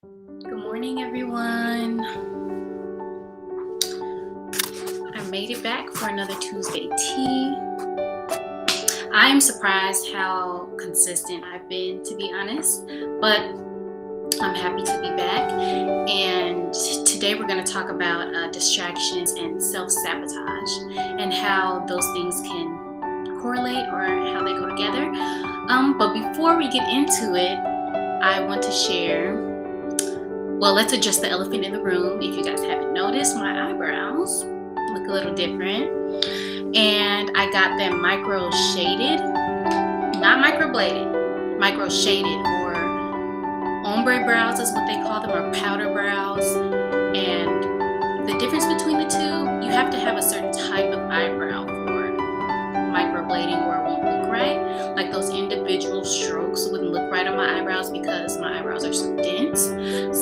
Good morning, everyone. I made it back for another Tuesday tea. I'm surprised how consistent I've been, to be honest, but I'm happy to be back. And today we're going to talk about distractions and self-sabotage and how those things can correlate or how they go together. But before we get into it, I want to share. Well, let's address the elephant in the room. If you guys haven't noticed, my eyebrows look a little different. And I got them micro shaded, not microbladed, micro shaded, or ombre brows is what they call them, or powder brows. And the difference between the two, you have to have a certain type of eyebrow for microblading or it won't look right. Like those individual strokes wouldn't look right on my eyebrows because my eyebrows are so dense.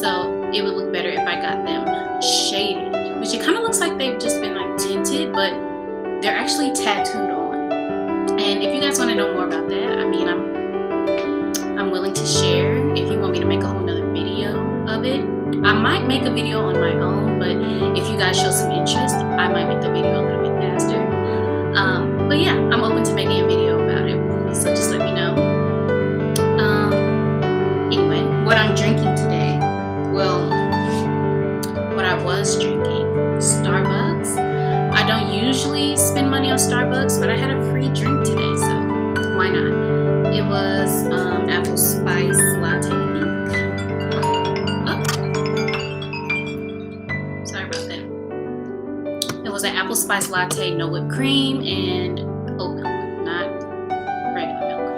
So it would look better if I got them shaded, which it kind of looks like they've just been like tinted, but they're actually tattooed on. And if you guys want to know more about that, I mean, I'm willing to share. If you want me to make a whole nother video of it, I might make a video on my own, but if you guys show some interest, I might make the video a little bit faster. But yeah, I'm open to making a video about it, so just let me know. Anyway, what I'm drinking today, well, what I was drinking, Starbucks. I don't usually spend money on Starbucks, but I had a free drink today, so why not? It was apple spice latte, I think. Oh, sorry about that. It was an apple spice latte, no whipped cream, and oat milk, not regular milk.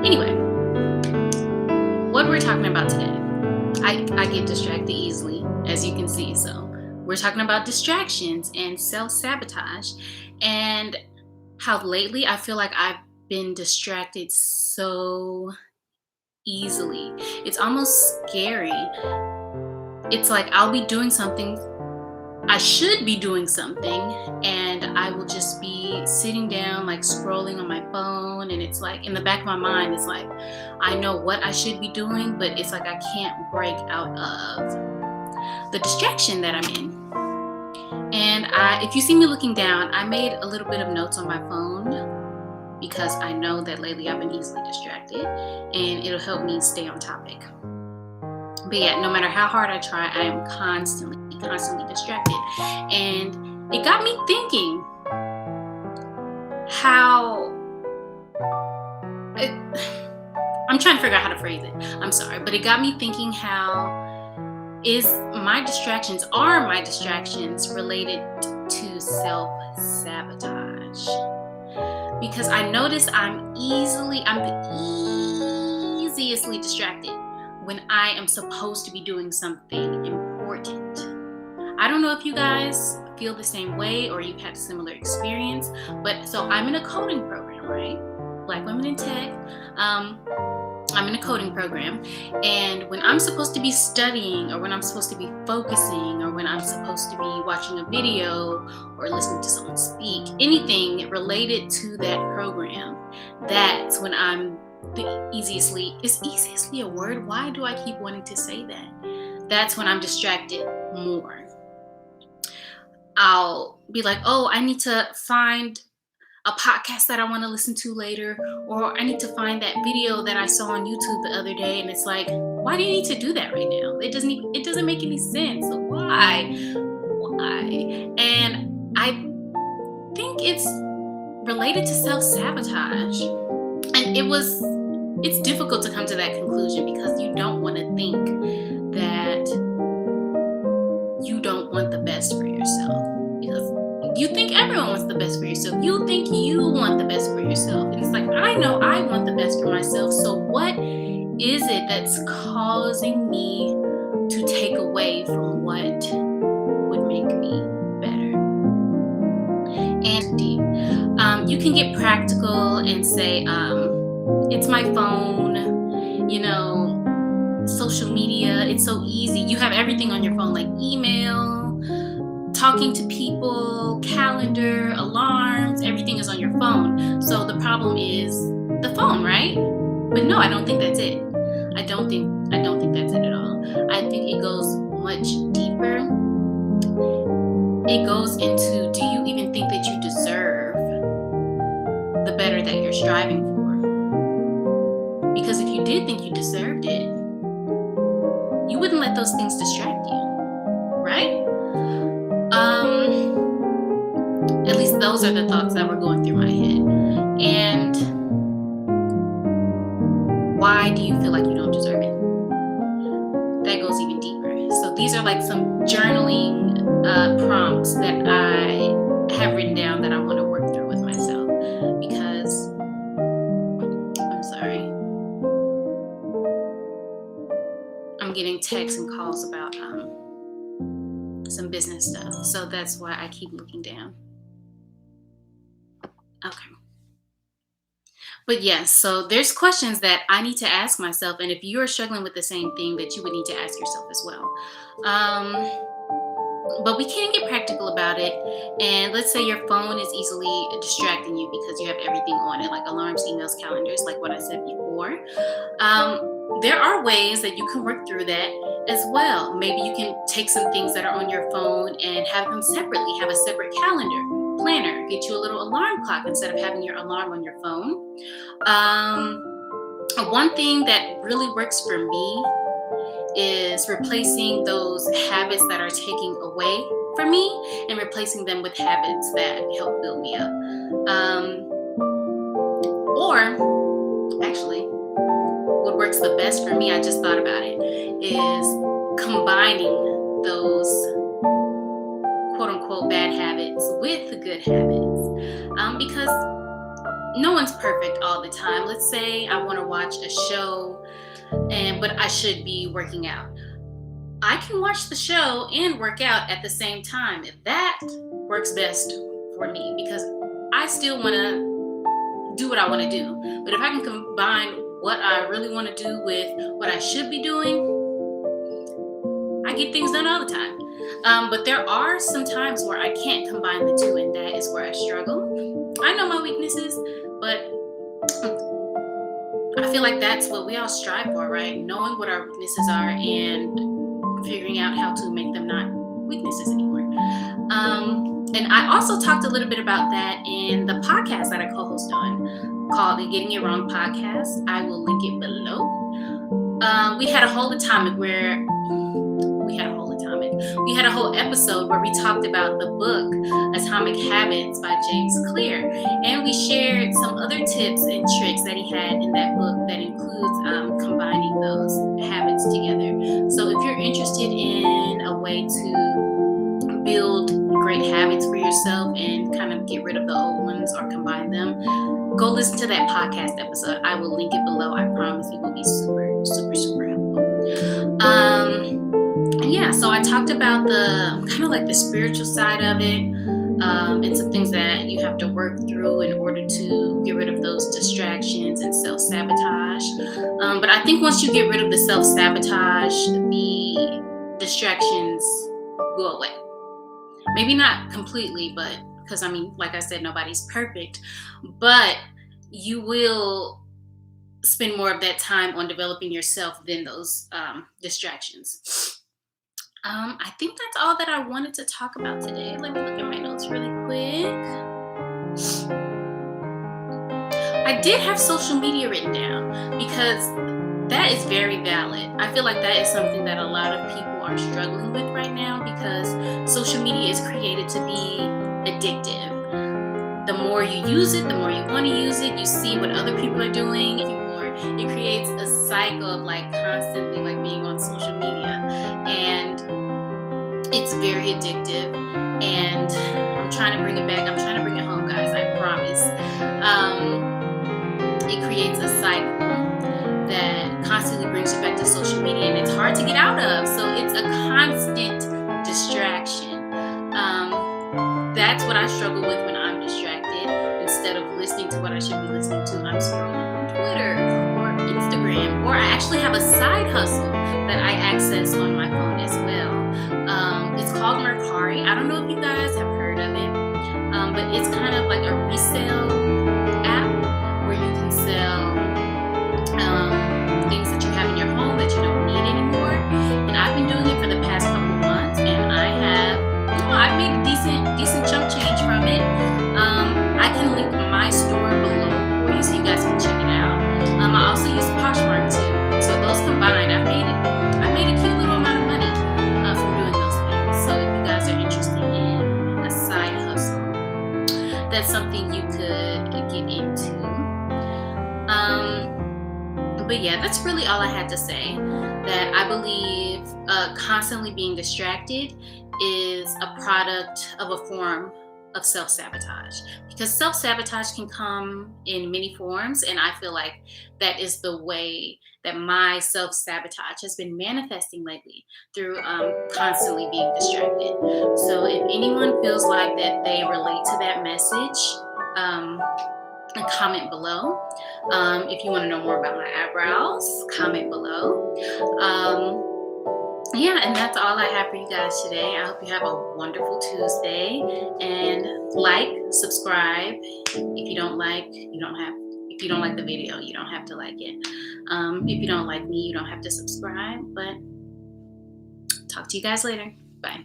Anyway, what we're talking about today, I get distracted easily, as you can see, so we're talking about distractions and self-sabotage and how lately I feel like I've been distracted so easily. It's almost scary. It's like I'll be doing something, I should be doing something, and I will just be sitting down like scrolling on my phone, and it's like in the back of my mind, it's like I know what I should be doing, but it's like I can't break out of the distraction that I'm in. And if you see me looking down, I made a little bit of notes on my phone because I know that lately I've been easily distracted, and it'll help me stay on topic. But yeah, no matter how hard I try, I am constantly distracted. And it got me thinking I'm trying to figure out how to phrase it. I'm sorry, but it got me thinking are my distractions related to self-sabotage? Because I notice I'm the easiestly distracted when I am supposed to be doing something important. I don't know if you guys feel the same way or you've had a similar experience, but so I'm in a coding program, right? Black Women in Tech. I'm in a coding program, and when I'm supposed to be studying, or when I'm supposed to be focusing, or when I'm supposed to be watching a video or listening to someone speak, anything related to that program, that's when I'm is easily a word? Why do I keep wanting to say that? That's when I'm distracted more. I'll be like, oh, I need to find a podcast that I want to listen to later, or I need to find that video that I saw on YouTube the other day, and it's like, why do you need to do that right now? It doesn't make any sense. So why? And I think it's related to self-sabotage. And it's difficult to come to that conclusion because you don't want to think that you don't want the best for yourself, because you think everyone wants the best for yourself. You think you want the best for yourself. And it's like, I know I want the best for myself. So what is it that's causing me to take away from what would make me better? And you can get practical and say, it's my phone, social media. It's so easy. You have everything on your phone, like email, talking to people, calendar, alarms, everything is on your phone. So the problem is the phone, right? But no, I don't think that's it. I don't think that's it at all. I think it goes much deeper. It goes into, do you even think that you deserve the better that you're striving for? Because if you did think you deserved it, you wouldn't let those things distract you, right? At least those are the thoughts that were going through my head. And why do you feel like you don't deserve it? That goes even deeper. So these are like some journaling prompts that I have written down that I want to work through with myself, because I'm getting texts and calls about some business stuff. So that's why I keep looking down. Okay. But yes, so there's questions that I need to ask myself. And if you're struggling with the same thing, that you would need to ask yourself as well. But we can get practical about it. And let's say your phone is easily distracting you because you have everything on it, like alarms, emails, calendars, like what I said before. There are ways that you can work through that as well. Maybe you can take some things that are on your phone and have them separately, have a separate calendar, planner, get you a little alarm clock instead of having your alarm on your phone. One thing that really works for me is replacing those habits that are taking away from me and replacing them with habits that help build me up. Or actually, what works the best for me, I just thought about it, is combining those quote unquote bad habits with the good habits. Because no one's perfect all the time. Let's say I want to watch a show, but I should be working out. I can watch the show and work out at the same time. That works best for me because I still want to do what I want to do. But if I can combine what I really want to do with what I should be doing, I get things done all the time. But there are some times where I can't combine the two, and that is where I struggle. I know my weaknesses, but I feel like that's what we all strive for, right? Knowing what our weaknesses are and figuring out how to make them not weaknesses anymore. And I also talked a little bit about that in the podcast that I co-host on, called the Getting It Wrong podcast. I will link it below. We had a whole episode where we talked about the book Atomic Habits by James Clear, and we shared some other tips and tricks that he had in that book that includes combining those habits together. So if you're interested in a way to build great habits for yourself and kind of get rid of the old ones or combine them, go listen to that podcast episode. I will link it below. I promise it will be super, super, super helpful. So I talked about the kind of like the spiritual side of it, and some things that you have to work through in order to get rid of those distractions and self-sabotage. But I think once you get rid of the self-sabotage, the distractions go away. Maybe not completely, but because like I said, nobody's perfect, but you will spend more of that time on developing yourself than those distractions. I think that's all that I wanted to talk about today. Let me look at my notes really quick. I did have social media written down because that is very valid. I feel like that is something that a lot of people are struggling with right now because social media is created to be addictive. The more you use it, the more you want to use it. You see what other people are doing. It creates a cycle of constantly being on social media, and it's very addictive. And I'm trying to bring it back. I'm trying to bring it home, guys. I promise. It creates a cycle that constantly brings you back to social media, and it's hard to get out of. So it's a constant distraction. That's what I struggle with when I'm distracted. Instead of listening to what I should be listening to, I'm scrolling on Twitter or Instagram, or I actually have a side hustle that I access on my phone as well. It's called Mercari. I don't know if you guys have heard of it, but it's kind of like a resale app where you can sell things that you have in your home really all I had to say. That I believe constantly being distracted is a product of a form of self-sabotage, because self-sabotage can come in many forms, and I feel like that is the way that my self-sabotage has been manifesting lately, through constantly being distracted. So if anyone feels like that they relate to that message, comment below. If you want to know more about my eyebrows, comment below. Yeah, and that's all I have for you guys today. I hope you have a wonderful Tuesday, and like, subscribe. If you don't like, you don't have. If you don't like the video, you don't have to like it. If you don't like me, you don't have to subscribe. But talk to you guys later. Bye.